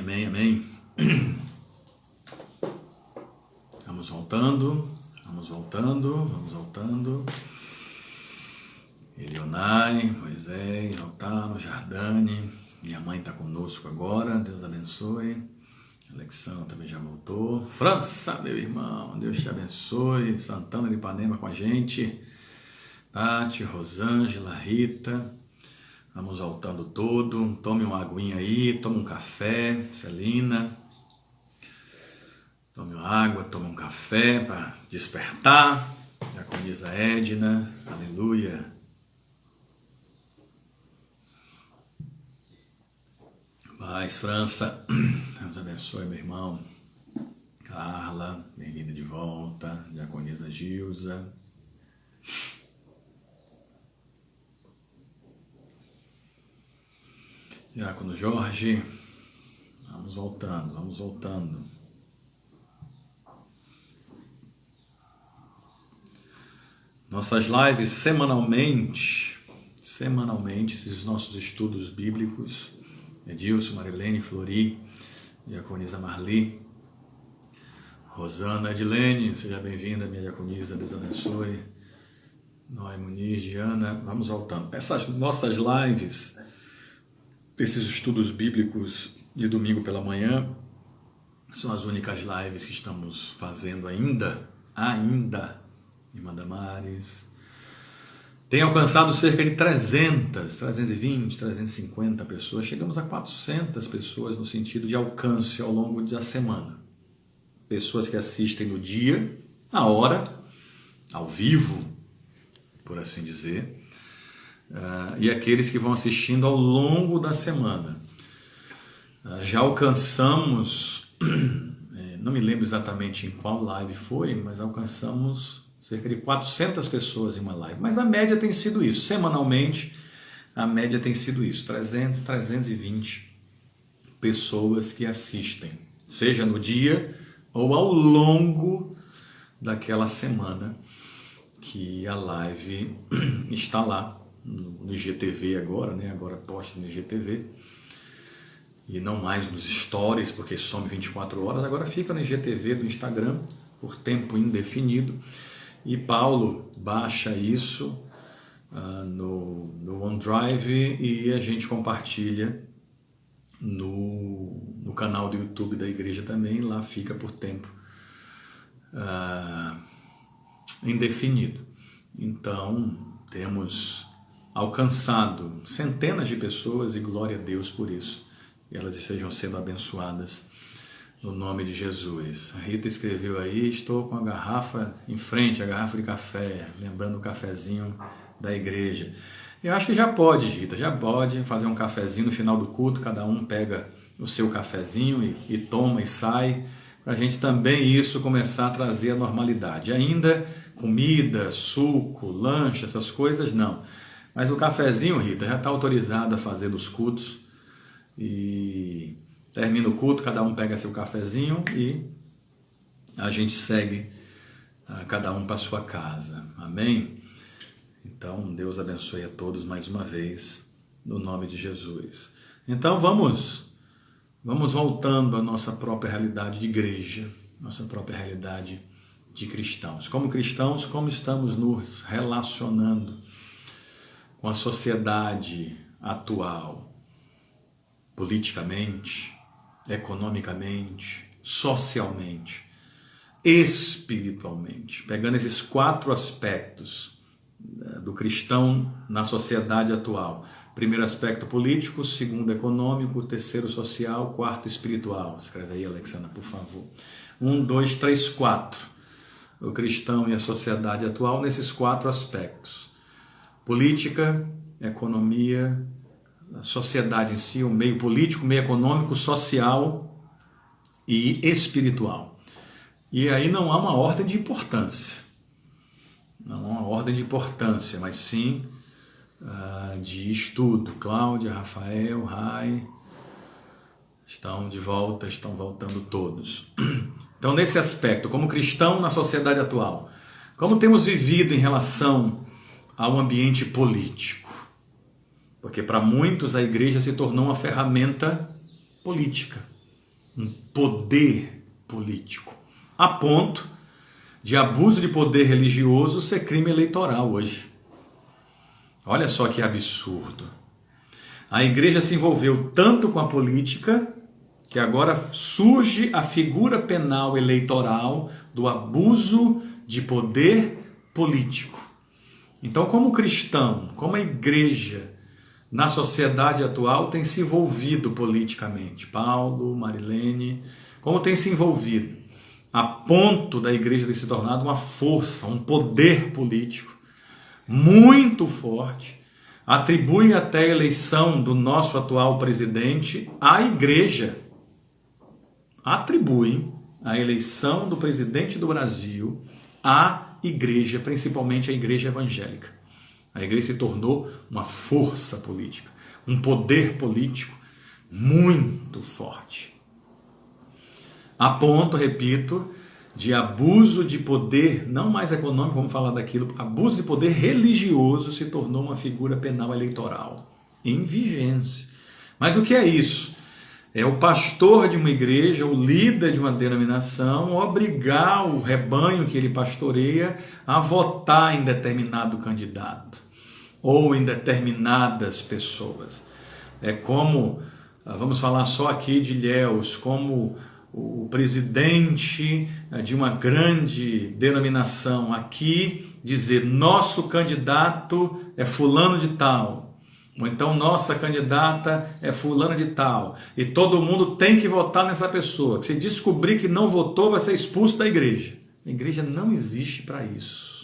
amém, amém. Vamos voltando. Elionai, Moisés, Altano, Jardane, minha mãe está conosco agora, Deus abençoe. Alexandre também já voltou. França, meu irmão, Deus te abençoe. Santana de Ipanema com a gente. Tati, Rosângela, Rita. Vamos voltando todo. Tome uma aguinha aí, tome um café, Celina. Tome uma água, tome um café para despertar. Diaconisa Edna, aleluia. Paz, França, Deus abençoe, meu irmão. Carla, bem-vinda de volta. Diaconisa Gilza. Diácono Jorge. Vamos voltando. Nossas lives semanalmente, esses nossos estudos bíblicos. Edilson, Marilene, Flori, Diaconisa Marli, Rosana, Edilene, seja bem-vinda, minha diaconisa, Deus abençoe. Noé Muniz, Diana, vamos voltando. Essas nossas lives, esses estudos bíblicos de domingo pela manhã, são as únicas lives que estamos fazendo ainda, irmã Damares. Tem alcançado cerca de 320, 350 pessoas. Chegamos a 400 pessoas no sentido de alcance ao longo da semana. Pessoas que assistem no dia, na hora, ao vivo, por assim dizer, e aqueles que vão assistindo ao longo da semana. Já alcançamos, não me lembro exatamente em qual live foi, mas alcançamos cerca de 400 pessoas em uma live. Mas a média tem sido isso. Semanalmente, a média tem sido isso. 300, 320 pessoas que assistem. Seja no dia ou ao longo daquela semana que a live está lá no IGTV agora, né? Agora posta no IGTV. E não mais nos stories, porque some 24 horas. Agora fica no IGTV do Instagram por tempo indefinido. E Paulo baixa isso no OneDrive e a gente compartilha no canal do YouTube da igreja também. Lá fica por tempo indefinido. Então, temos alcançado centenas de pessoas e glória a Deus por isso. E elas estejam sendo abençoadas no nome de Jesus. A Rita escreveu aí, estou com a garrafa em frente, a garrafa de café, lembrando o cafezinho da igreja. Eu acho que já pode, Rita, já pode fazer um cafezinho no final do culto, cada um pega o seu cafezinho e toma e sai, para a gente também isso começar a trazer a normalidade. Ainda comida, suco, lanche, essas coisas não. Mas o cafezinho, Rita, já está autorizado a fazer nos cultos e termina o culto, cada um pega seu cafezinho e a gente segue cada um para sua casa. Amém? Então, Deus abençoe a todos mais uma vez, no nome de Jesus. Então, vamos voltando à nossa própria realidade de igreja, nossa própria realidade de cristãos. Como cristãos, como estamos nos relacionando com a sociedade atual, politicamente, economicamente, socialmente, espiritualmente, pegando esses 4 aspectos do cristão na sociedade atual. Primeiro aspecto político, segundo econômico, terceiro social, quarto espiritual. Escreve aí, Alexandra, por favor. 1, 2, 3, 4. O cristão e a sociedade atual nesses 4 aspectos. Política, economia, a sociedade em si, o meio político, meio econômico, social e espiritual. E aí não há uma ordem de importância. Não há uma ordem de importância, mas sim de estudo. Cláudia, Rafael, Rai, estão de volta, estão voltando todos. Então, nesse aspecto, como cristão na sociedade atual, como temos vivido em relação ao ambiente político? Porque para muitos a igreja se tornou uma ferramenta política. um poder político, a ponto de abuso de poder religioso ser crime eleitoral hoje. Olha só que absurdo. A igreja se envolveu tanto com a política que agora surge a figura penal eleitoral do abuso de poder político. Então, como cristão, como a igreja na sociedade atual tem se envolvido politicamente, Paulo, Marilene, como tem se envolvido, a ponto da igreja ter se tornado uma força, um poder político muito forte, atribui até a eleição do nosso atual presidente à igreja. Atribui a eleição do presidente do Brasil à igreja, principalmente à igreja evangélica. A igreja se tornou uma força política, um poder político muito forte. A ponto, repito, de abuso de poder, não mais econômico, vamos falar daquilo, abuso de poder religioso se tornou uma figura penal eleitoral em vigência. Mas o que é isso? É o pastor de uma igreja, o líder de uma denominação, obrigar o rebanho que ele pastoreia a votar em determinado candidato ou em determinadas pessoas. É como, vamos falar só aqui de Ilhéus, como o presidente de uma grande denominação aqui dizer nosso candidato é fulano de tal, ou então nossa candidata é fulana de tal, e todo mundo tem que votar nessa pessoa, que se descobrir que não votou vai ser expulso da igreja. A igreja não existe para isso.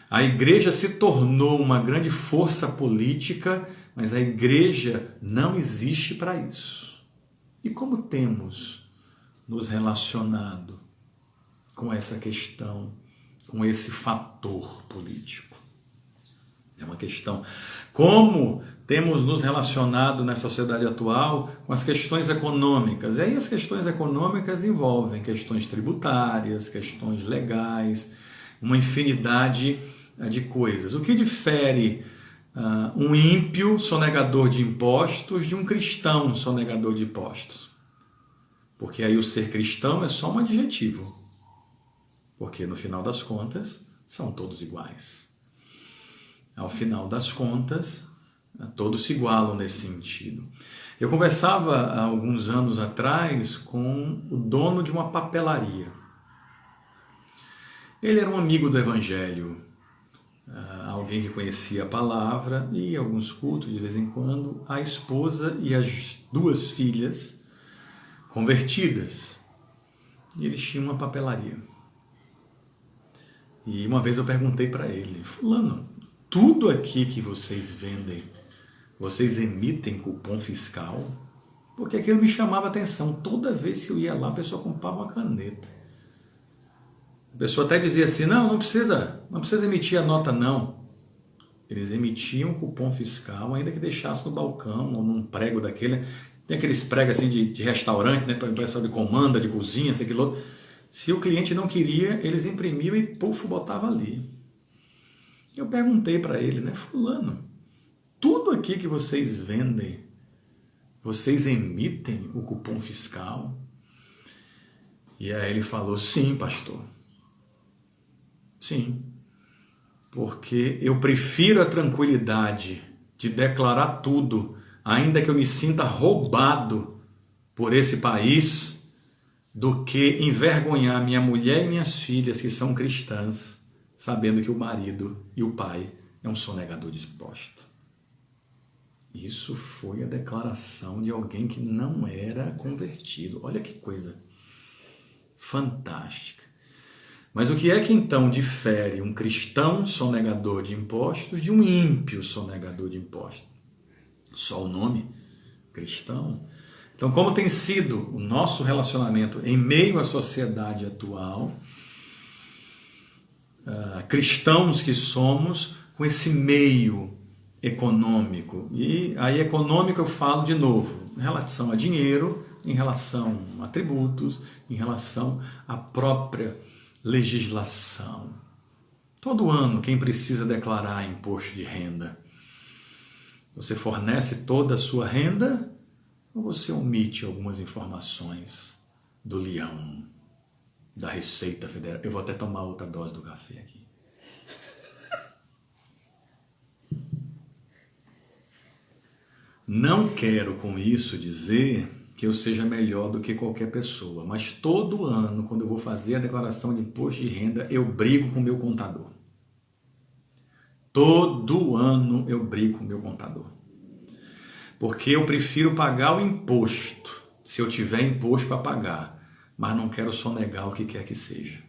A igreja se tornou uma grande força política, mas a igreja não existe para isso. E como temos nos relacionado com essa questão, com esse fator político? É uma questão. Como temos nos relacionado nessa sociedade atual com as questões econômicas? E aí as questões econômicas envolvem questões tributárias, questões legais, uma infinidade de coisas. O que difere um ímpio sonegador de impostos de um cristão sonegador de impostos? Porque aí o ser cristão é só um adjetivo. Porque no final das contas são todos iguais. Ao final das contas, todos se igualam nesse sentido. Eu conversava há alguns anos atrás com o dono de uma papelaria. Ele era um amigo do Evangelho, alguém que conhecia a palavra, e alguns cultos de vez em quando, a esposa e as duas filhas convertidas. E eles tinham uma papelaria. E uma vez eu perguntei para ele: fulano, tudo aqui que vocês vendem, vocês emitem cupom fiscal? Porque aquilo me chamava a atenção. Toda vez que eu ia lá, a pessoa comprava uma caneta. A pessoa até dizia assim: não precisa emitir a nota não. Eles emitiam cupom fiscal, ainda que deixasse no balcão ou num prego daquele. Tem aqueles pregos assim de restaurante, né, para o pessoal de comanda, de cozinha, sei que outro. Se o cliente não queria, eles imprimiam e botava ali. Eu perguntei para ele, né, fulano, tudo aqui que vocês vendem, vocês emitem o cupom fiscal? E aí ele falou: sim, pastor. Sim, porque eu prefiro a tranquilidade de declarar tudo, ainda que eu me sinta roubado por esse país, do que envergonhar minha mulher e minhas filhas, que são cristãs, sabendo que o marido e o pai é um sonegador de impostos. Isso foi a declaração de alguém que não era convertido. Olha que coisa fantástica. Mas o que é que então difere um cristão sonegador de impostos de um ímpio sonegador de impostos? Só o nome, cristão. Então, como tem sido o nosso relacionamento em meio à sociedade atual, cristãos que somos, com esse meio econômico? E aí econômico eu falo de novo, em relação a dinheiro, em relação a tributos, em relação à própria legislação. Todo ano, quem precisa declarar imposto de renda? Você fornece toda a sua renda ou você omite algumas informações do leão, da Receita Federal? Eu vou até tomar outra dose do café aqui. Não quero com isso dizer que eu seja melhor do que qualquer pessoa, mas todo ano, quando eu vou fazer a declaração de imposto de renda, eu brigo com o meu contador. Todo ano eu brigo com o meu contador. Porque eu prefiro pagar o imposto, se eu tiver imposto para pagar, mas não quero sonegar o que quer que seja.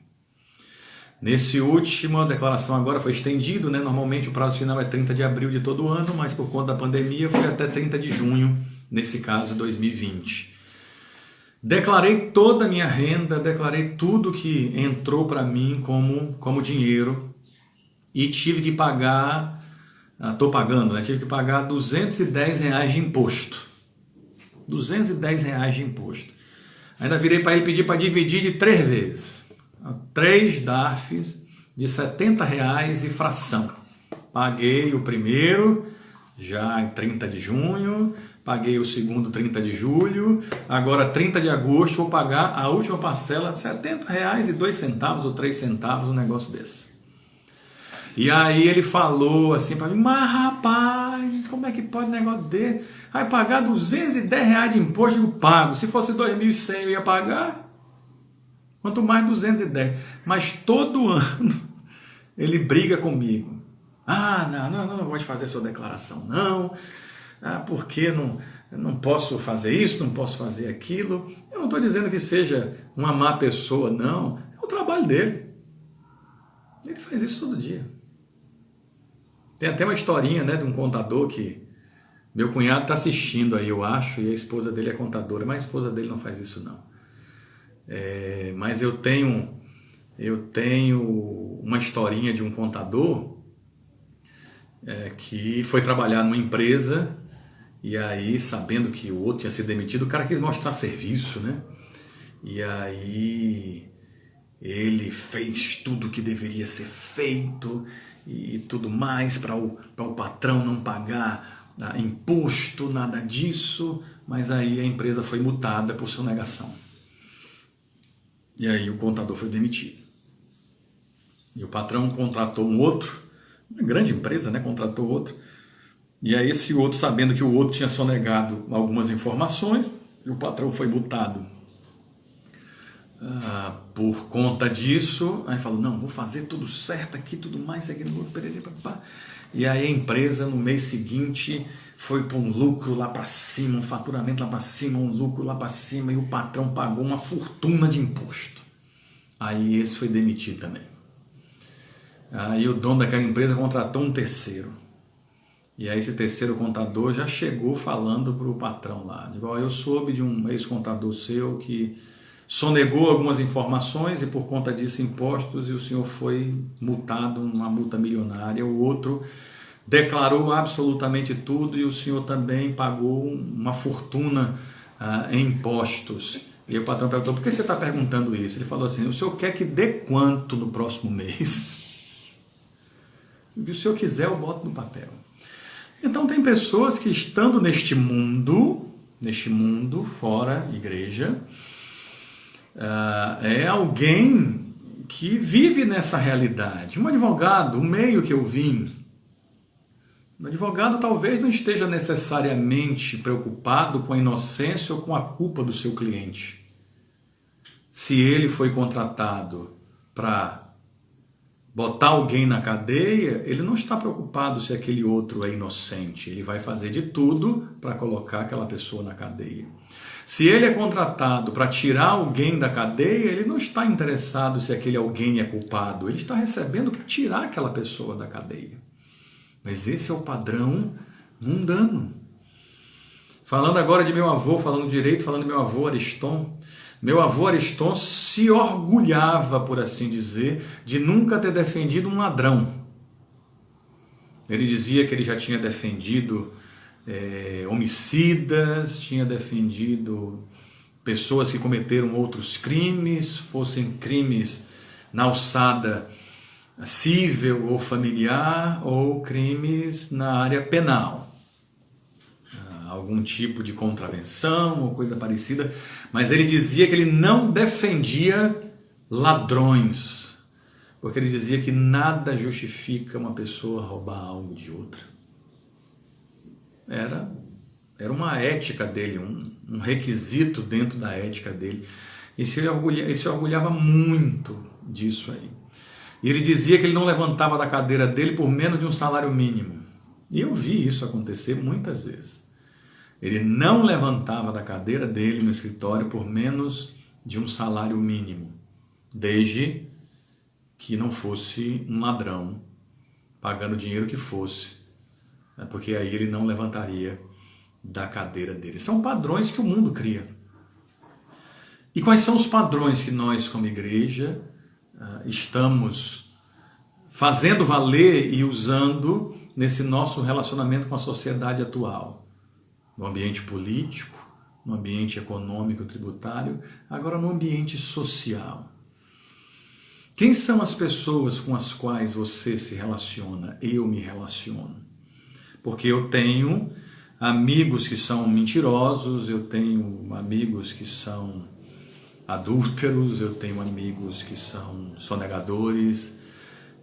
Nesse último, a declaração agora foi estendido, né? Normalmente o prazo final é 30 de abril de todo ano, mas por conta da pandemia foi até 30 de junho, nesse caso 2020. Declarei toda a minha renda, declarei tudo que entrou para mim como dinheiro e tive que pagar, estou pagando, né? Tive que pagar R$210 de imposto. R$210 de imposto. Ainda virei para ele pedir para dividir de 3 vezes. 3 DARFs de R$70 e fração. Paguei o primeiro, já em 30 de junho, paguei o segundo 30 de julho, agora 30 de agosto vou pagar a última parcela de R$70,02 ou 3 centavos, um negócio desse. E aí ele falou assim para mim, mas rapaz, como é que pode um negócio desse? Vai pagar R$210 de imposto, eu pago. Se fosse 2.100 eu ia pagar, quanto mais 210. Mas todo ano ele briga comigo. Não gosto de fazer essa declaração, não. Porque não posso fazer isso, não posso fazer aquilo. Eu não estou dizendo que seja uma má pessoa, não. É o trabalho dele. Ele faz isso todo dia. Tem até uma historinha, né, de um contador que meu cunhado está assistindo aí, eu acho, e a esposa dele é contadora, mas a esposa dele não faz isso, não. Mas eu tenho uma historinha de um contador que foi trabalhar numa empresa e aí, sabendo que o outro tinha sido demitido, o cara quis mostrar serviço, né? E aí ele fez tudo que deveria ser feito e tudo mais para o patrão não pagar imposto, nada disso, mas aí a empresa foi multada por sonegação. E aí o contador foi demitido. E o patrão contratou um outro, uma grande empresa, né? Contratou outro. E aí esse outro, sabendo que o outro tinha sonegado algumas informações, e o patrão foi multado por conta disso, aí falou, não, vou fazer tudo certo aqui, tudo mais, isso aqui, e aí a empresa no mês seguinte foi para um lucro lá para cima, um faturamento lá para cima, um lucro lá para cima, e o patrão pagou uma fortuna de imposto. Aí esse foi demitido também. Aí o dono daquela empresa contratou um terceiro. E aí esse terceiro contador já chegou falando para o patrão lá, eu soube de um ex-contador seu que sonegou algumas informações e por conta disso impostos, e o senhor foi multado, uma multa milionária. O outro declarou absolutamente tudo e o senhor também pagou uma fortuna em impostos. E o patrão perguntou, por que você está perguntando isso? Ele falou assim, o senhor quer que dê quanto no próximo mês? O que o senhor quiser eu boto no papel. Então tem pessoas que estando neste mundo fora igreja, é alguém que vive nessa realidade. Um advogado, o meio que eu vim, o advogado talvez não esteja necessariamente preocupado com a inocência ou com a culpa do seu cliente. Se ele foi contratado para botar alguém na cadeia, ele não está preocupado se aquele outro é inocente. Ele vai fazer de tudo para colocar aquela pessoa na cadeia. Se ele é contratado para tirar alguém da cadeia, ele não está interessado se aquele alguém é culpado. Ele está recebendo para tirar aquela pessoa da cadeia. Mas esse é o padrão mundano. Falando agora de meu avô, falando direito, falando de meu avô Ariston. Meu avô Ariston se orgulhava, por assim dizer, de nunca ter defendido um ladrão. Ele dizia que ele já tinha defendido homicidas, tinha defendido pessoas que cometeram outros crimes, fossem crimes na alçada civil ou familiar, ou crimes na área penal. algum tipo de contravenção ou coisa parecida, mas ele dizia que ele não defendia ladrões, porque ele dizia que nada justifica uma pessoa roubar algo de outra. Era uma ética dele, um requisito dentro da ética dele. E se orgulhava muito disso aí. E ele dizia que ele não levantava da cadeira dele por menos de um salário mínimo. E eu vi isso acontecer muitas vezes. Ele não levantava da cadeira dele no escritório por menos de um salário mínimo, desde que não fosse um ladrão, pagando o dinheiro que fosse, porque aí ele não levantaria da cadeira dele. São padrões que o mundo cria. E quais são os padrões que nós, como igreja, estamos fazendo valer e usando nesse nosso relacionamento com a sociedade atual? No ambiente político, no ambiente econômico, tributário, agora no ambiente social. Quem são as pessoas com as quais você se relaciona? Eu me relaciono. Porque eu tenho amigos que são mentirosos, eu tenho amigos que são adúlteros, eu tenho amigos que são sonegadores,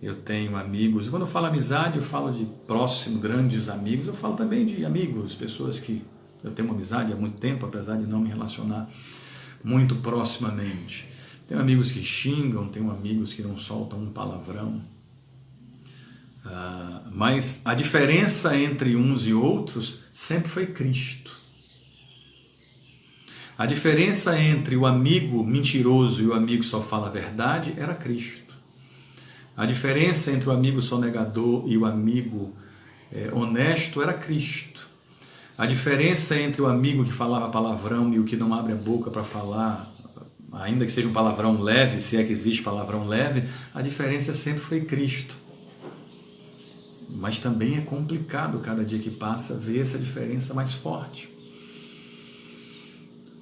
eu tenho amigos... Quando eu falo amizade, eu falo de próximo, grandes amigos, eu falo também de amigos, pessoas que eu tenho uma amizade há muito tempo, apesar de não me relacionar muito proximamente. Tenho amigos que xingam, tenho amigos que não soltam um palavrão. Mas a diferença entre uns e outros sempre foi Cristo. A diferença entre o amigo mentiroso e o amigo que só fala a verdade era Cristo. A diferença entre o amigo sonegador e o amigo honesto era Cristo. A diferença entre o amigo que falava palavrão e o que não abre a boca para falar, ainda que seja um palavrão leve, se é que existe palavrão leve, a diferença sempre foi Cristo. Mas também é complicado, cada dia que passa, ver essa diferença mais forte.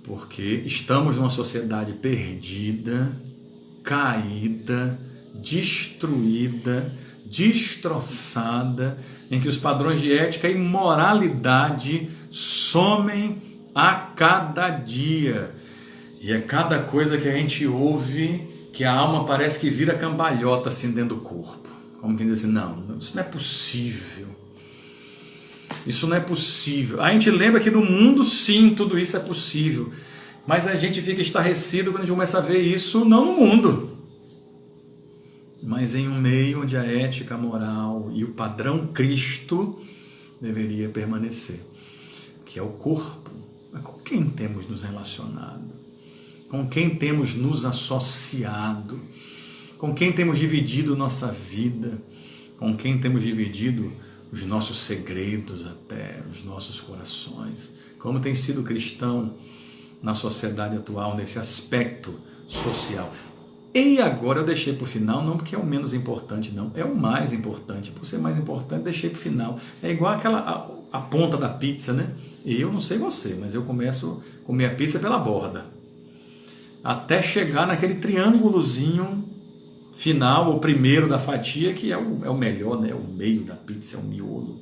Porque estamos numa sociedade perdida, caída, destruída, destroçada, em que os padrões de ética e moralidade somem a cada dia. E é cada coisa que a gente ouve que a alma parece que vira cambalhota assim dentro do corpo. Como quem diz assim, não, isso não é possível. Isso não é possível. A gente lembra que no mundo, sim, tudo isso é possível. Mas a gente fica estarrecido quando a gente começa a ver isso, não no mundo, mas em um meio onde a ética, a moral e o padrão Cristo deveria permanecer, que é o corpo. Com quem temos nos relacionado? Com quem temos nos associado? Com quem temos dividido nossa vida? Com quem temos dividido os nossos segredos até, os nossos corações? Como tem sido cristão na sociedade atual, nesse aspecto social? E agora eu deixei para o final, não porque é o menos importante, não, é o mais importante. Por ser mais importante, deixei para o final. É igual a ponta da pizza, né? E eu não sei você, mas eu começo a comer a pizza pela borda, até chegar naquele triângulozinho final, o primeiro da fatia, que é o melhor, né? O meio da pizza, é o miolo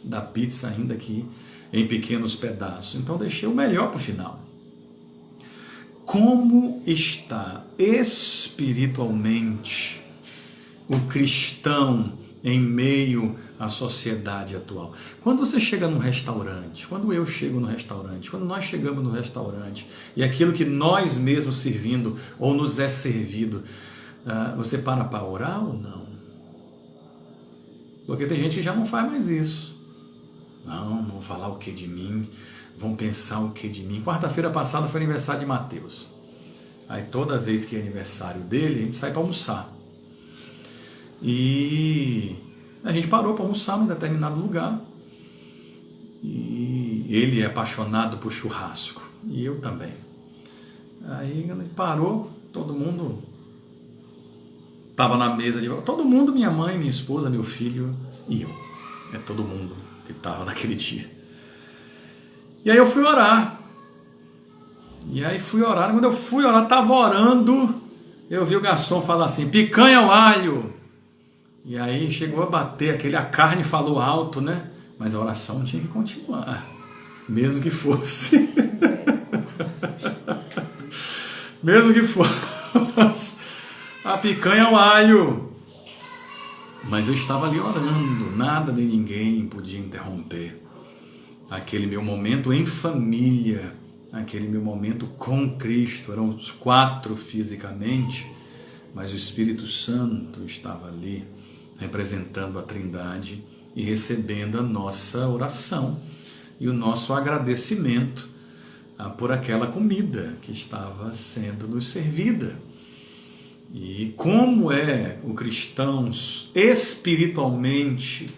da pizza, ainda aqui em pequenos pedaços. Então deixei o melhor para o final. Como está espiritualmente o cristão em meio à sociedade atual? Quando você chega num restaurante, quando eu chego no restaurante, quando nós chegamos no restaurante, e aquilo que nós mesmos servindo ou nos é servido, você para orar ou não? Porque tem gente que já não faz mais isso. Não vão falar o que de mim, vão pensar o que de mim. Quarta-feira passada foi aniversário de Mateus. Aí toda vez que é aniversário dele, a gente sai para almoçar. E a gente parou para almoçar num determinado lugar. E ele é apaixonado por churrasco. E eu também. Aí a gente parou, todo mundo estava na mesa de volta. Todo mundo, minha mãe, minha esposa, meu filho e eu. É todo mundo que estava naquele dia. E aí eu fui orar. Quando eu fui orar, estava orando, eu vi o garçom falar assim, picanha ao alho. E aí chegou a bater, a carne falou alto, né? Mas a oração tinha que continuar. Mesmo que fosse. Mesmo que fosse a picanha ao alho. Mas eu estava ali orando, nada nem ninguém podia interromper aquele meu momento em família, aquele meu momento com Cristo. Eram os 4 fisicamente, mas o Espírito Santo estava ali representando a Trindade e recebendo a nossa oração e o nosso agradecimento por aquela comida que estava sendo nos servida. E como é o cristão espiritualmente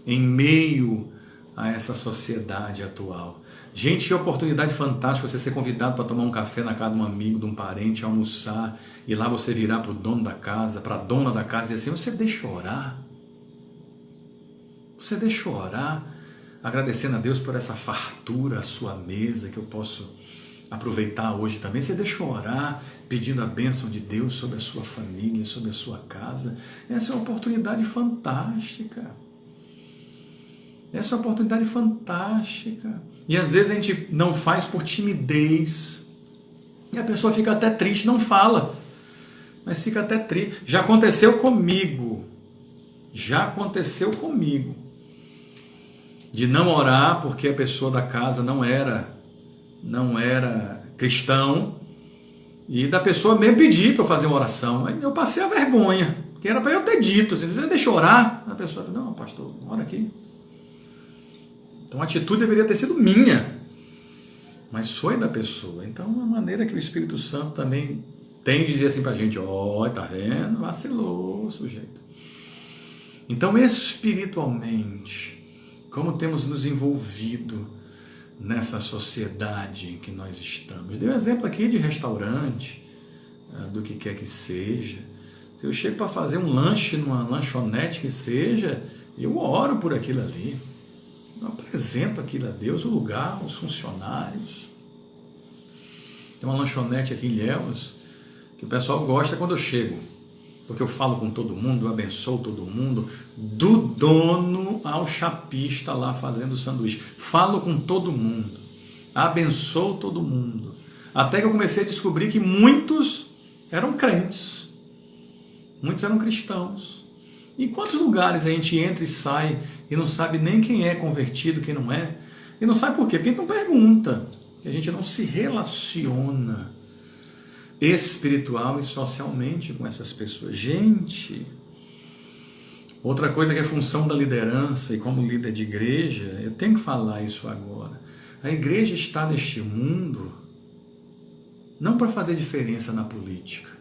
em meio a essa sociedade atual. Gente, que oportunidade fantástica você ser convidado para tomar um café na casa de um amigo, de um parente, almoçar, e lá você virar para o dono da casa, para a dona da casa e dizer assim, você deixa eu orar? Você deixa eu orar? Agradecendo a Deus por essa fartura, a sua mesa, que eu posso aproveitar hoje também. Você deixa eu orar, pedindo a bênção de Deus sobre a sua família, sobre a sua casa. Essa é uma oportunidade fantástica. Essa é uma oportunidade fantástica. E às vezes a gente não faz por timidez. E a pessoa fica até triste, não fala. Mas fica até triste. Já aconteceu comigo. De não orar porque a pessoa da casa não era cristão, e da pessoa mesmo pedir para eu fazer uma oração. Aí eu passei a vergonha, que era para eu ter dito, assim, deixa eu orar. A pessoa falou, não, pastor, ora aqui. Então a atitude deveria ter sido minha, mas foi da pessoa. Então a maneira que o Espírito Santo também tem de dizer assim para a gente, ó, tá vendo? Vacilou o sujeito. Então espiritualmente, como temos nos envolvido nessa sociedade em que nós estamos. Dei um exemplo aqui de restaurante, do que quer que seja. Se eu chego para fazer um lanche numa lanchonete que seja, eu oro por aquilo ali. Eu apresento aquilo a Deus, o lugar, os funcionários. Tem uma lanchonete aqui em Ilhéus que o pessoal gosta quando eu chego, porque eu falo com todo mundo, eu abençoo todo mundo, do dono ao chapista lá fazendo sanduíche. Falo com todo mundo, abençoo todo mundo. Até que eu comecei a descobrir que muitos eram crentes, muitos eram cristãos. Em quantos lugares a gente entra e sai e não sabe nem quem é convertido, quem não é? E não sabe por quê? Porque a gente não pergunta, que a gente não se relaciona espiritual e socialmente com essas pessoas. Gente, outra coisa que é função da liderança e como líder de igreja, eu tenho que falar isso agora. A igreja está neste mundo não para fazer diferença na política.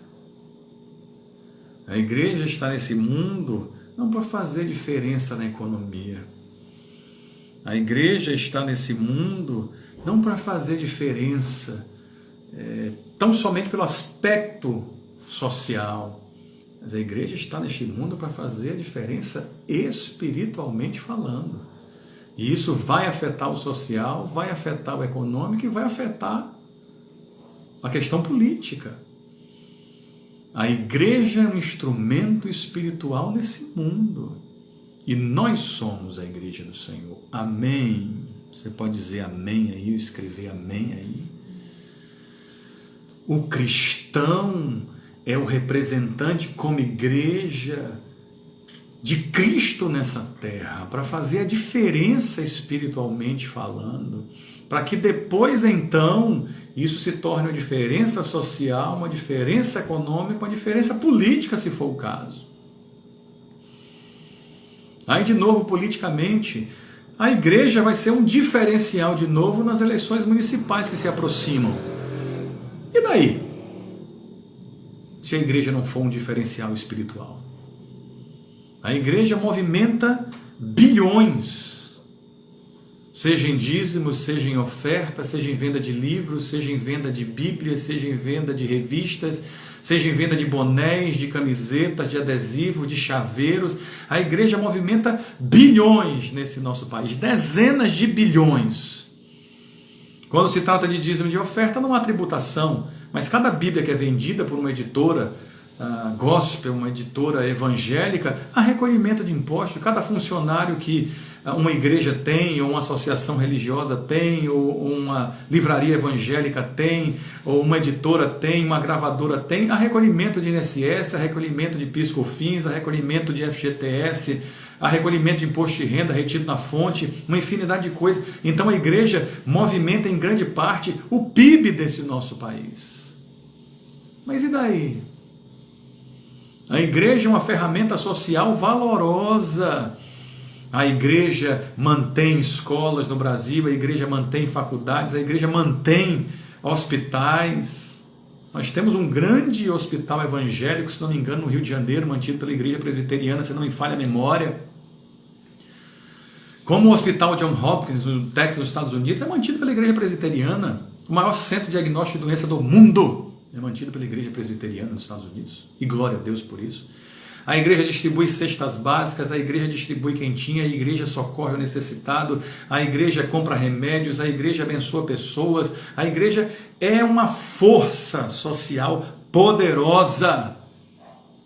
A igreja está nesse mundo não para fazer diferença na economia. A igreja está nesse mundo não para fazer diferença tão somente pelo aspecto social. Mas a igreja está neste mundo para fazer a diferença espiritualmente falando. E isso vai afetar o social, vai afetar o econômico e vai afetar a questão política. A igreja é um instrumento espiritual nesse mundo. E nós somos a igreja do Senhor. Amém. Você pode dizer amém aí, ou escrever amém aí. O cristão é o representante como igreja de Cristo nessa terra, para fazer a diferença espiritualmente falando, para que depois então isso se torne uma diferença social, uma diferença econômica, uma diferença política, se for o caso. Aí de novo, politicamente, a igreja vai ser um diferencial de novo nas eleições municipais que se aproximam. E daí? Se a igreja não for um diferencial espiritual. A igreja movimenta bilhões, seja em dízimos, seja em oferta, seja em venda de livros, seja em venda de bíblias, seja em venda de revistas, seja em venda de bonés, de camisetas, de adesivos, de chaveiros. A igreja movimenta bilhões nesse nosso país, dezenas de bilhões. Quando se trata de dízimo e de oferta, não há tributação, mas cada Bíblia que é vendida por uma editora gospel, uma editora evangélica, há recolhimento de impostos. Cada funcionário que uma igreja tem, ou uma associação religiosa tem, ou uma livraria evangélica tem, ou uma editora tem, uma gravadora tem, há recolhimento de INSS, há recolhimento de PIS/COFINS, há recolhimento de FGTS, há recolhimento de imposto de renda retido na fonte, uma infinidade de coisas. Então a igreja movimenta em grande parte o PIB desse nosso país. Mas e daí? A igreja é uma ferramenta social valorosa. A igreja mantém escolas no Brasil, a igreja mantém faculdades, a igreja mantém hospitais. Nós temos um grande hospital evangélico, se não me engano, no Rio de Janeiro, mantido pela igreja presbiteriana, se não me falha a memória. Como o Hospital John Hopkins, no Texas, nos Estados Unidos, é mantido pela igreja presbiteriana. O maior centro de diagnóstico de doença do mundo é mantido pela igreja presbiteriana nos Estados Unidos. E glória a Deus por isso. A igreja distribui cestas básicas, a igreja distribui quentinha, a igreja socorre o necessitado, a igreja compra remédios, a igreja abençoa pessoas, a igreja é uma força social poderosa.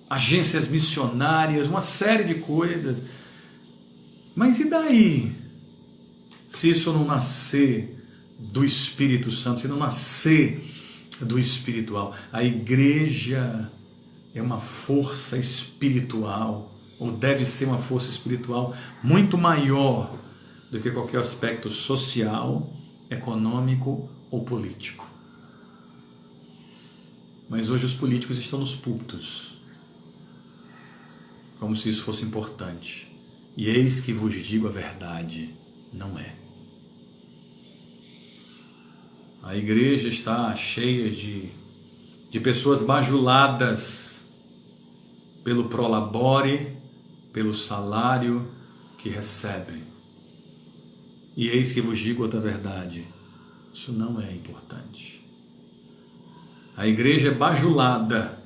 Agências missionárias, uma série de coisas. Mas e daí? Se isso não nascer do Espírito Santo, se não nascer do espiritual, a igreja é uma força espiritual, ou deve ser uma força espiritual muito maior do que qualquer aspecto social, econômico ou político. Mas hoje os políticos estão nos púlpitos, como se isso fosse importante. E eis que vos digo a verdade, não é. A igreja está cheia de pessoas bajuladas pelo prolabore, pelo salário que recebem. E eis que vos digo outra verdade, isso não é importante. A igreja é bajulada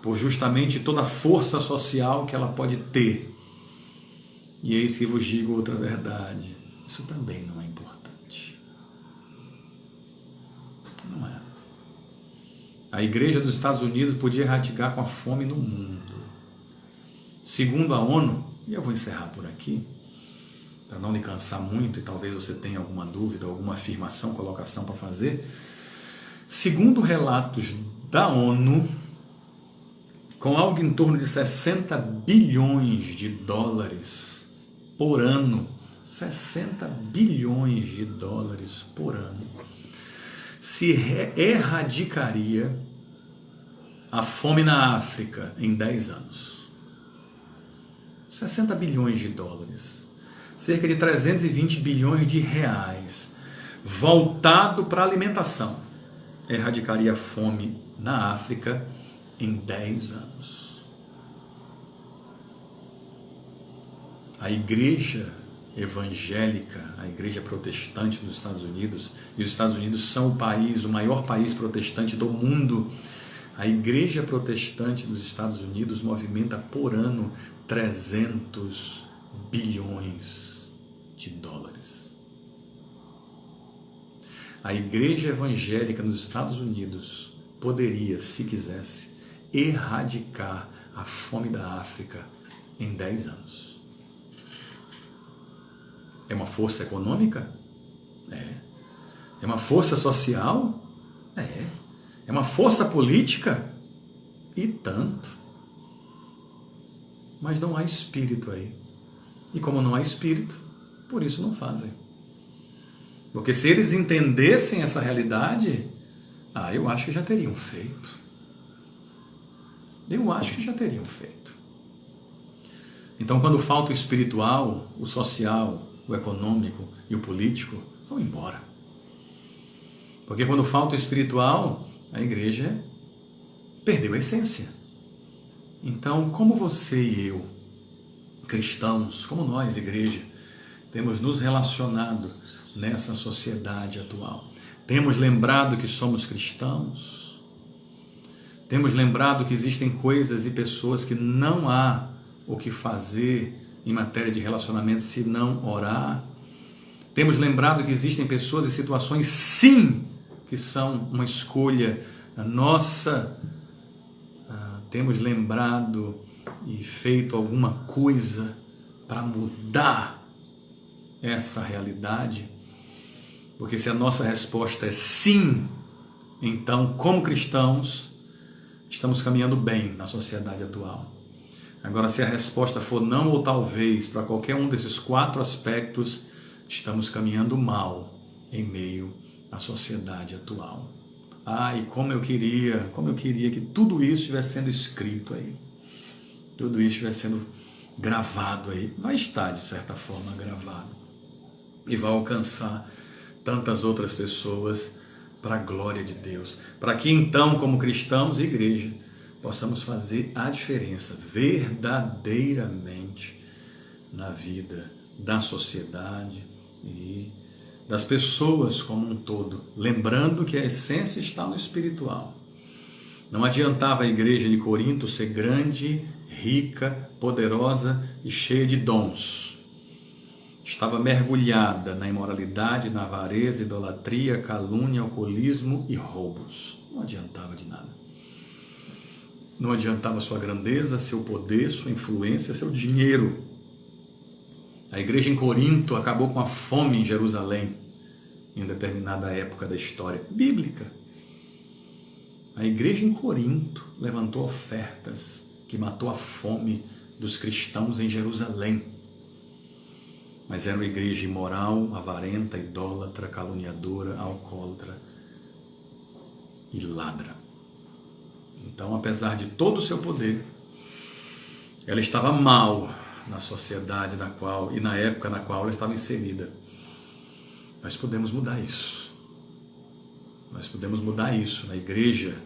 por justamente toda a força social que ela pode ter. E eis que vos digo outra verdade, isso também não é importante. Não é. A igreja dos Estados Unidos podia erradicar com a fome no mundo. Segundo a ONU, e eu vou encerrar por aqui, para não lhe cansar muito, e talvez você tenha alguma dúvida, alguma afirmação, colocação para fazer. Segundo relatos da ONU, com algo em torno de 60 bilhões de dólares por ano, 60 bilhões de dólares por ano, se erradicaria a fome na África em 10 anos. 60 bilhões de dólares, cerca de 320 bilhões de reais, voltado para a alimentação, erradicaria a fome na África em 10 anos. A igreja evangélica, a igreja protestante dos Estados Unidos, e os Estados Unidos são o maior país protestante do mundo. A igreja protestante dos Estados Unidos movimenta por ano 300 bilhões de dólares. A igreja evangélica nos Estados Unidos poderia, se quisesse, erradicar a fome da África em 10 anos. É uma força econômica? É. É uma força social? É. É uma força política? E tanto. Mas não há espírito aí. E como não há espírito, por isso não fazem. Porque se eles entendessem essa realidade, eu acho que já teriam feito. Eu acho que já teriam feito. Então, quando falta o espiritual, o social, o econômico e o político, vão embora. Porque quando falta o espiritual, a igreja perdeu a essência. Então, como você e eu, cristãos, como nós, igreja, temos nos relacionado nessa sociedade atual? Temos lembrado que somos cristãos? Temos lembrado que existem coisas e pessoas que não há o que fazer em matéria de relacionamento se não orar? Temos lembrado que existem pessoas e situações, sim, que são uma escolha nossa temos lembrado e feito alguma coisa para mudar essa realidade? Porque se a nossa resposta é sim, então, como cristãos, estamos caminhando bem na sociedade atual. Agora, se a resposta for não ou talvez para qualquer um desses 4 aspectos, estamos caminhando mal em meio à sociedade atual. E como eu queria que tudo isso estivesse sendo escrito aí. Tudo isso estivesse sendo gravado aí. Vai estar, de certa forma, gravado. E vai alcançar tantas outras pessoas para a glória de Deus. Para que então, como cristãos e igreja, possamos fazer a diferença verdadeiramente na vida da sociedade e das pessoas como um todo. Lembrando que a essência está no espiritual. Não adiantava a igreja de Corinto ser grande, rica, poderosa e cheia de dons. Estava mergulhada na imoralidade, na avareza, idolatria, calúnia, alcoolismo e roubos. Não adiantava de nada. Não adiantava sua grandeza, seu poder, sua influência, seu dinheiro. A igreja em Corinto acabou com a fome em Jerusalém, em determinada época da história bíblica. A igreja em Corinto levantou ofertas que matou a fome dos cristãos em Jerusalém. Mas era uma igreja imoral, avarenta, idólatra, caluniadora, alcoólatra e ladra. Então, apesar de todo o seu poder, ela estava mal na sociedade na qual e na época na qual ela estava inserida. Nós podemos mudar isso. Nós podemos mudar isso na igreja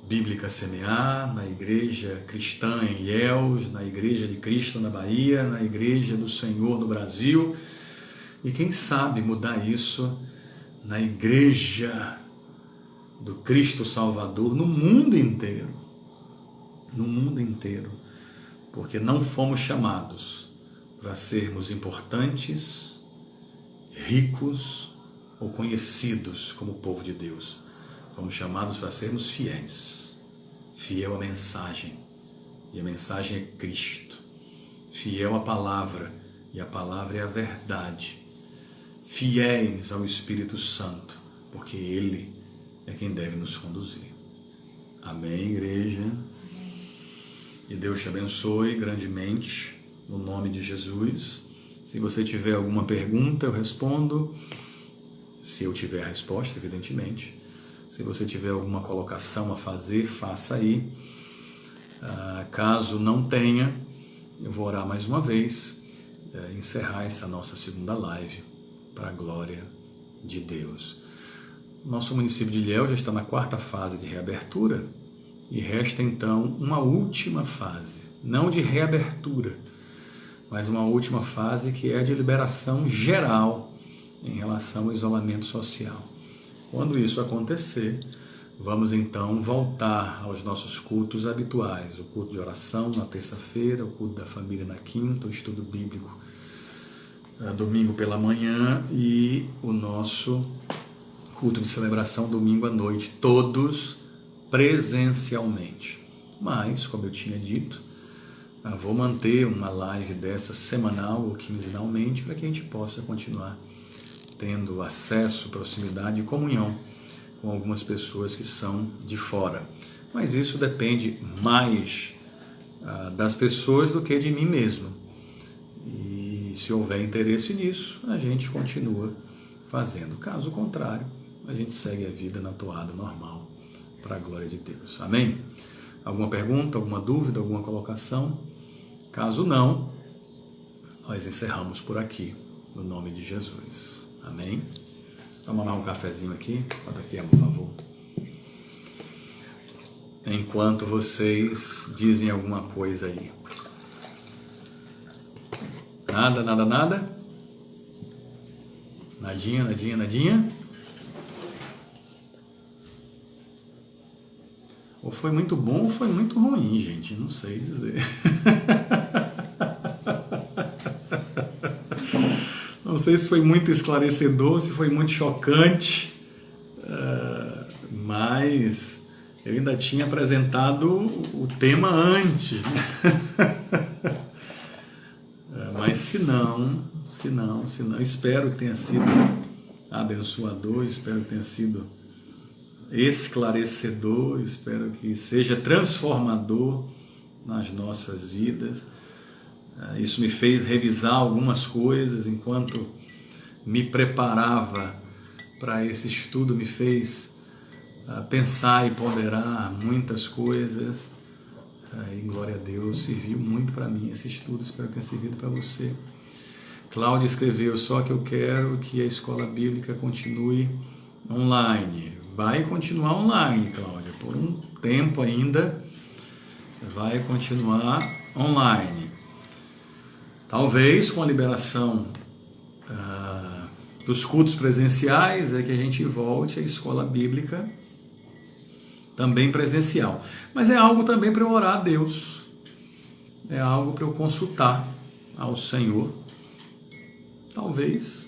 bíblica Semear, na igreja cristã em Ilhéus, na igreja de Cristo na Bahia, na igreja do Senhor no Brasil, e quem sabe mudar isso na igreja do Cristo Salvador no mundo inteiro. No mundo inteiro. Porque não fomos chamados para sermos importantes, ricos ou conhecidos como povo de Deus. Fomos chamados para sermos fiéis. Fiel à mensagem. E a mensagem é Cristo. Fiel à palavra. E a palavra é a verdade. Fiéis ao Espírito Santo. Porque Ele é quem deve nos conduzir. Amém, igreja? E Deus te abençoe grandemente, no nome de Jesus. Se você tiver alguma pergunta, eu respondo. Se eu tiver a resposta, evidentemente. Se você tiver alguma colocação a fazer, faça aí. Caso não tenha, eu vou orar mais uma vez, encerrar essa nossa segunda live, para a glória de Deus. Nosso município de Ilhéus já está na 4ª fase de reabertura e resta então uma última fase, não de reabertura, mas uma última fase que é de liberação geral em relação ao isolamento social. Quando isso acontecer, vamos então voltar aos nossos cultos habituais, o culto de oração na terça-feira, o culto da família na quinta, o estudo bíblico domingo pela manhã e o nosso culto de celebração domingo à noite, todos presencialmente. Mas, como eu tinha dito, vou manter uma live dessa semanal ou quinzenalmente para que a gente possa continuar tendo acesso, proximidade e comunhão com algumas pessoas que são de fora. Mas isso depende mais das pessoas do que de mim mesmo. E se houver interesse nisso, a gente continua fazendo. Caso contrário, a gente segue a vida na toada normal, para a glória de Deus. Amém? Alguma pergunta, alguma dúvida, alguma colocação? Caso não, nós encerramos por aqui, no nome de Jesus. Amém? Vamos tomar um cafezinho aqui. Bota aqui, por favor. Enquanto vocês dizem alguma coisa aí. Nada, nada, nada? Nadinha, nadinha, nadinha? Ou foi muito bom ou foi muito ruim, gente. Não sei dizer. Não sei se foi muito esclarecedor, se foi muito chocante, mas Eu ainda tinha apresentado o tema antes, né? Mas se não, espero que tenha sido abençoador, espero que tenha sido esclarecedor, espero que seja transformador nas nossas vidas. Isso me fez revisar algumas coisas enquanto me preparava para esse estudo, me fez pensar e ponderar muitas coisas. E glória a Deus, serviu muito para mim esse estudo, espero que tenha servido para você. Cláudia escreveu: só que eu quero que a escola bíblica continue online. Vai continuar online, Cláudia, por um tempo ainda vai continuar online. Talvez com a liberação dos cultos presenciais é que a gente volte à escola bíblica também presencial. Mas é algo também para eu orar a Deus, é algo para eu consultar ao Senhor. Talvez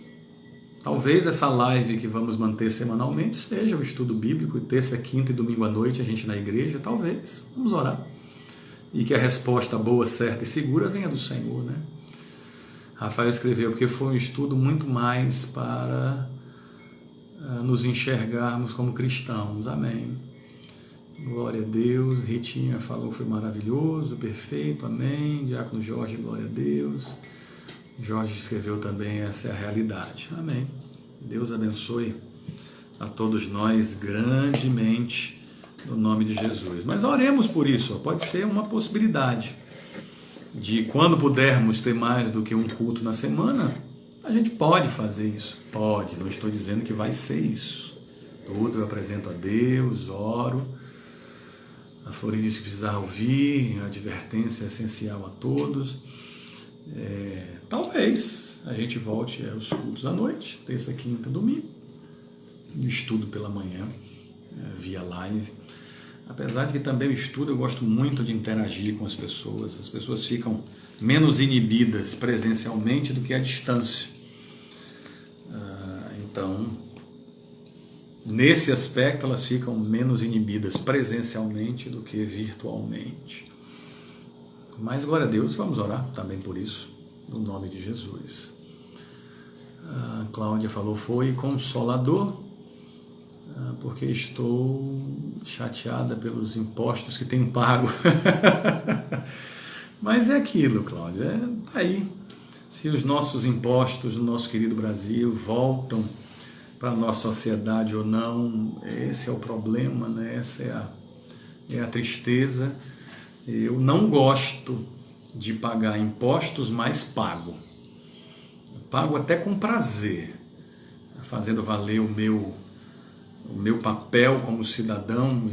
essa live que vamos manter semanalmente seja o estudo bíblico, terça, quinta e domingo à noite, a gente na igreja, talvez. Vamos orar. E que a resposta boa, certa e segura venha do Senhor, né? Rafael escreveu: porque foi um estudo muito mais para nos enxergarmos como cristãos. Amém. Glória a Deus. Ritinha falou que foi maravilhoso, perfeito, amém. Diácono Jorge, glória a Deus. Jorge escreveu também: essa é a realidade. Amém. Deus abençoe a todos nós grandemente, no nome de Jesus. Mas oremos por isso, pode ser uma possibilidade de, quando pudermos ter mais do que um culto na semana, a gente pode fazer isso. Pode, não estou dizendo que vai ser isso. Tudo eu apresento a Deus, oro. A Flori disse que precisava ouvir, a advertência é essencial a todos. Talvez a gente volte aos cultos à noite, terça, quinta, domingo, e o estudo pela manhã, via live. Apesar de que também o estudo eu gosto muito de interagir com as pessoas ficam menos inibidas presencialmente do que à distância. Então, nesse aspecto, elas ficam menos inibidas presencialmente do que virtualmente. Mas, glória a Deus, vamos orar também por isso, no nome de Jesus. A Cláudia falou: foi consolador, porque estou chateada pelos impostos que tenho pago. Mas é aquilo, Cláudia, tá aí. Se os nossos impostos no nosso querido Brasil voltam para a nossa sociedade ou não, esse é o problema, né? Essa é a tristeza. Eu não gosto de pagar impostos, mas pago. Pago até com prazer, fazendo valer o meu papel como cidadão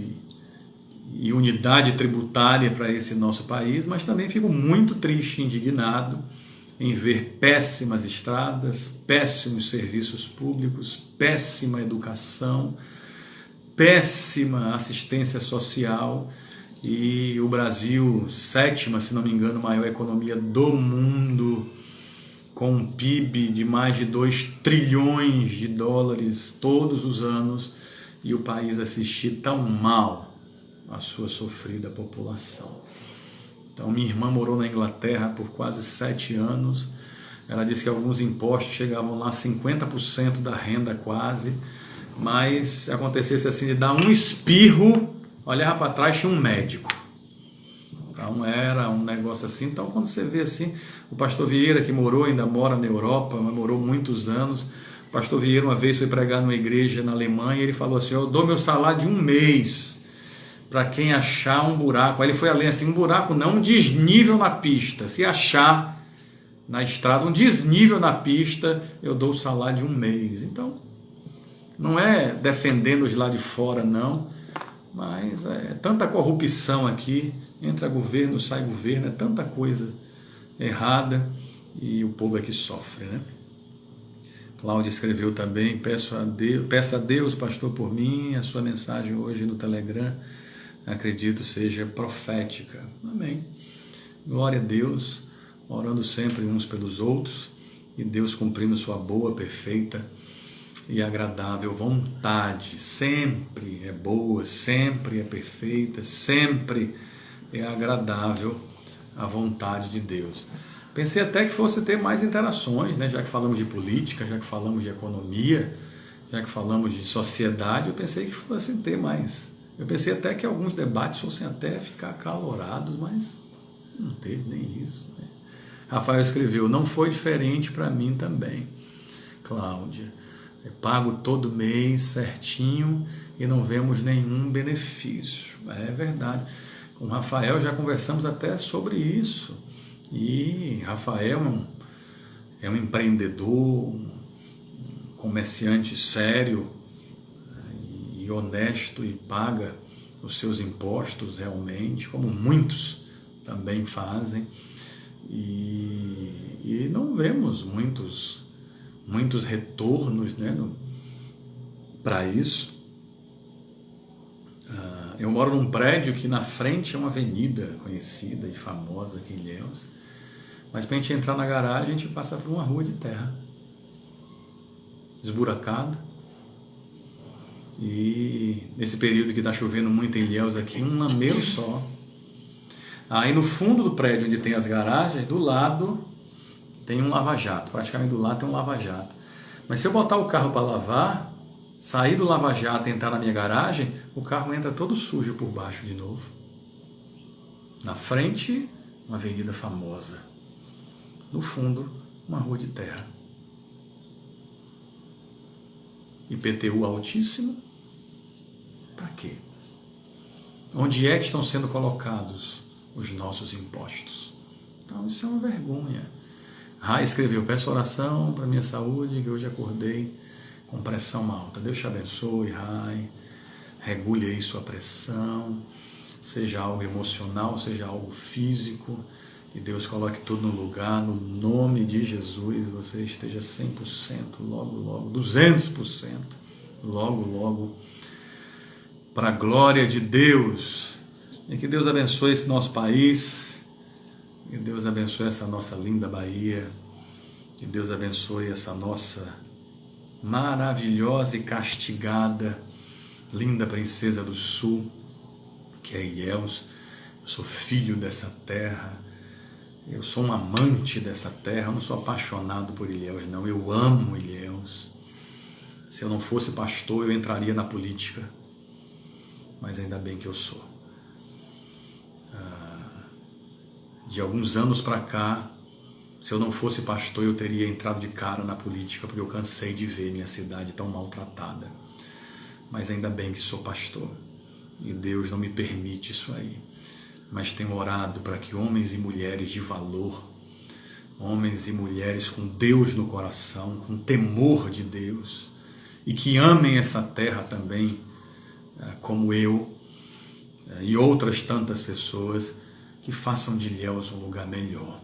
e unidade tributária para esse nosso país, mas também fico muito triste e indignado em ver péssimas estradas, péssimos serviços públicos, péssima educação, péssima assistência social, e o Brasil, sétima, se não me engano, maior economia do mundo, com um PIB de mais de 2 trilhões de dólares todos os anos, e o país assistir tão mal a sua sofrida população. Então, minha irmã morou na Inglaterra por quase 7 anos, ela disse que alguns impostos chegavam lá a 50% da renda quase, mas acontecesse assim de dar um espirro, olhava para trás, tinha um médico. Então era um negócio assim. Então quando você vê assim, o pastor Vieira, que ainda mora na Europa, mas morou muitos anos, o pastor Vieira uma vez foi pregar numa igreja na Alemanha e ele falou assim: eu dou meu salário de 1 mês para quem achar um buraco. Aí ele foi além assim: um buraco não, um desnível na pista. Se achar na estrada um desnível na pista, eu dou o salário de 1 mês. Então não é defendendo os lá de fora, não, mas é tanta corrupção aqui, entra governo, sai governo, é tanta coisa errada e o povo é que sofre, né? Cláudia escreveu também: peça a Deus, pastor, por mim. A sua mensagem hoje no Telegram, acredito, seja profética. Amém. Glória a Deus, orando sempre uns pelos outros e Deus cumprindo sua boa, perfeita e agradável vontade. Sempre é boa, sempre é perfeita, sempre é agradável a vontade de Deus. Pensei até que fosse ter mais interações, né? Já que falamos de política, já que falamos de economia, já que falamos de sociedade, eu pensei que fosse ter mais. Eu pensei até que alguns debates fossem até ficar acalorados, mas não teve nem isso, né? Rafael escreveu: não foi diferente para mim também. Cláudia: eu pago todo mês certinho e não vemos nenhum benefício. É verdade. Com o Rafael já conversamos até sobre isso. E Rafael é um empreendedor, um comerciante sério e honesto e paga os seus impostos realmente, como muitos também fazem. E não vemos muitos retornos, né, para isso. Eu moro num prédio que na frente é uma avenida conhecida e famosa aqui em Ilhéus, mas para a gente entrar na garagem a gente passa por uma rua de terra esburacada. E nesse período que está chovendo muito em Ilhéus aqui, um lameiro só. Aí no fundo do prédio onde tem as garagens, do lado tem um lava-jato, praticamente do lado tem um lava-jato. Mas se eu botar o carro para lavar, sair do lava-jato e entrar na minha garagem, o carro entra todo sujo por baixo de novo. Na frente, uma avenida famosa. No fundo, uma rua de terra. IPTU altíssimo. Para quê? Onde é que estão sendo colocados os nossos impostos? Então, isso é uma vergonha. Rai escreveu: peço oração para minha saúde, que hoje acordei com pressão alta. Deus te abençoe, Rai. Regule aí sua pressão, seja algo emocional, seja algo físico. Que Deus coloque tudo no lugar, no nome de Jesus. Você esteja 100%, logo, logo, 200%, logo, logo, para a glória de Deus. E que Deus abençoe esse nosso país. Que Deus abençoe essa nossa linda Bahia. Que Deus abençoe essa nossa maravilhosa e castigada, linda princesa do sul, que é Ilhéus. Eu sou filho dessa terra. Eu sou um amante dessa terra. Eu não sou apaixonado por Ilhéus, não. Eu amo Ilhéus. Se eu não fosse pastor, eu entraria na política. Mas ainda bem que eu sou. De alguns anos para cá, se eu não fosse pastor, eu teria entrado de cara na política, porque eu cansei de ver minha cidade tão maltratada. Mas ainda bem que sou pastor. E Deus não me permite isso aí. Mas tenho orado para que homens e mulheres de valor, homens e mulheres com Deus no coração, com temor de Deus, e que amem essa terra também, como eu e outras tantas pessoas, que façam de Ilhéus um lugar melhor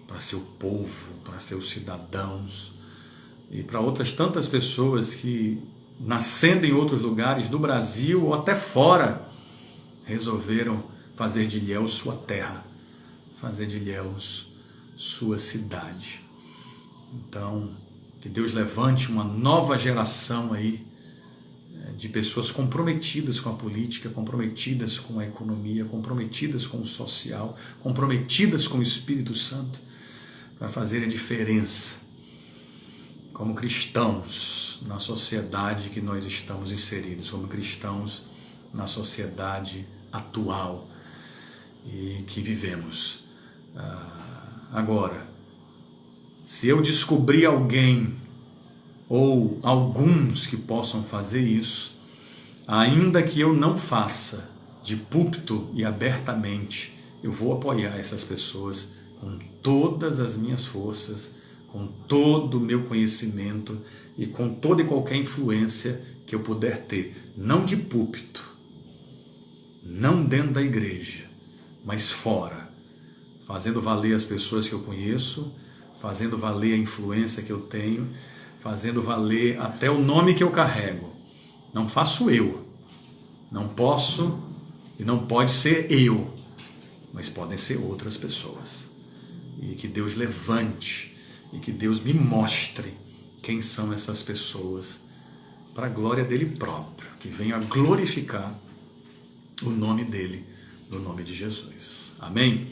para seu povo, para seus cidadãos e para outras tantas pessoas que, nascendo em outros lugares do Brasil ou até fora, resolveram fazer de Ilhéus sua terra, fazer de Ilhéus sua cidade. Então, que Deus levante uma nova geração aí de pessoas comprometidas com a política, comprometidas com a economia, comprometidas com o social, comprometidas com o Espírito Santo, para fazer a diferença como cristãos na sociedade que nós estamos inseridos, como cristãos na sociedade atual e que vivemos. Agora, se eu descobrir alguém ou alguns que possam fazer isso, ainda que eu não faça de púlpito e abertamente, eu vou apoiar essas pessoas com todas as minhas forças, com todo o meu conhecimento e com toda e qualquer influência que eu puder ter, não de púlpito, não dentro da igreja, mas fora, fazendo valer as pessoas que eu conheço, fazendo valer a influência que eu tenho, fazendo valer até o nome que eu carrego. Não faço eu, não posso e não pode ser eu, mas podem ser outras pessoas. E que Deus levante, e que Deus me mostre quem são essas pessoas, para a glória dele próprio, que venha glorificar o nome dele, no nome de Jesus. Amém?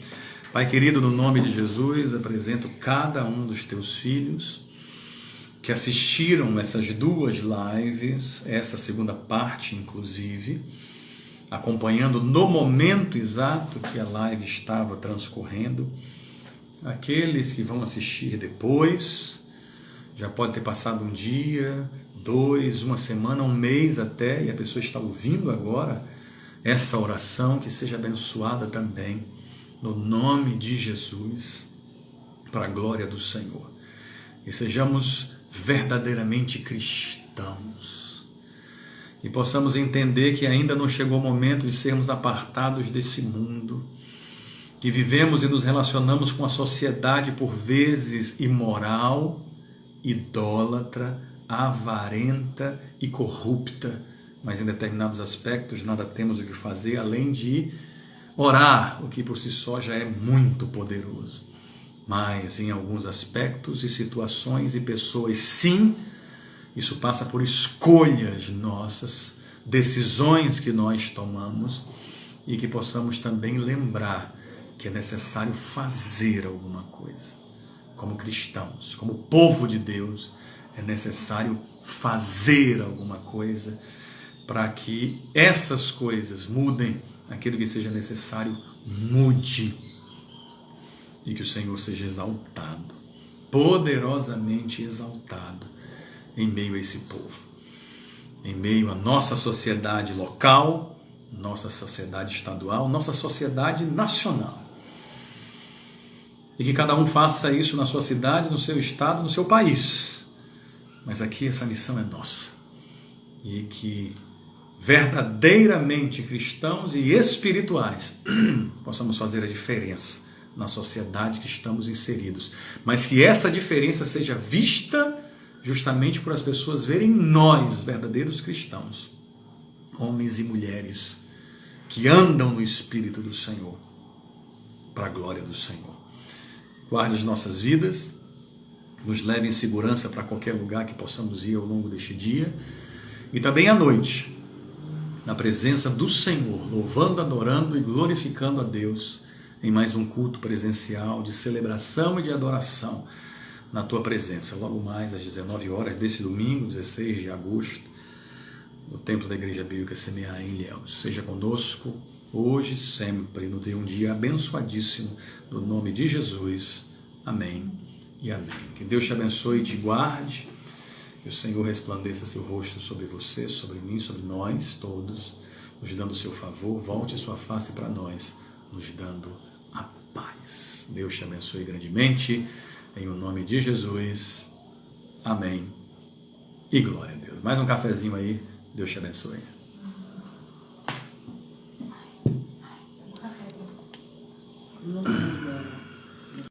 Pai querido, no nome de Jesus, apresento cada um dos teus filhos que assistiram essas duas lives, essa segunda parte inclusive, acompanhando no momento exato que a live estava transcorrendo. Aqueles que vão assistir depois, já pode ter passado um dia, 2, uma semana, um mês até, e a pessoa está ouvindo agora essa oração, que seja abençoada também, no nome de Jesus, para a glória do Senhor. E sejamos verdadeiramente cristãos. E possamos entender que ainda não chegou o momento de sermos apartados desse mundo, que vivemos e nos relacionamos com a sociedade por vezes imoral, idólatra, avarenta e corrupta, mas em determinados aspectos nada temos o que fazer além de orar, o que por si só já é muito poderoso. Mas em alguns aspectos e situações e pessoas, sim, isso passa por escolhas nossas, decisões que nós tomamos, e que possamos também lembrar que é necessário fazer alguma coisa. Como cristãos, como povo de Deus, é necessário fazer alguma coisa para que essas coisas mudem, aquilo que seja necessário mude, e que o Senhor seja exaltado, poderosamente exaltado em meio a esse povo, em meio à nossa sociedade local, nossa sociedade estadual, nossa sociedade nacional. E que cada um faça isso na sua cidade, no seu estado, no seu país. Mas aqui essa missão é nossa. E que verdadeiramente cristãos e espirituais possamos fazer a diferença na sociedade que estamos inseridos. Mas que essa diferença seja vista justamente por as pessoas verem nós, verdadeiros cristãos, homens e mulheres que andam no Espírito do Senhor, para a glória do Senhor. Guarde as nossas vidas, nos leve em segurança para qualquer lugar que possamos ir ao longo deste dia, e também à noite, na presença do Senhor, louvando, adorando e glorificando a Deus, em mais um culto presencial de celebração e de adoração na tua presença, logo mais às 19 horas desse domingo, 16 de agosto, no Templo da Igreja Bíblica Semear em Ilhéus. Seja conosco hoje e sempre, nos dê um dia abençoadíssimo, no nome de Jesus. Amém e amém. Que Deus te abençoe e te guarde, que o Senhor resplandeça seu rosto sobre você, sobre mim, sobre nós todos, nos dando o seu favor, volte a sua face para nós, nos dando a paz. Deus te abençoe grandemente, em o nome de Jesus. Amém e glória a Deus. Mais um cafezinho aí, Deus te abençoe. Não.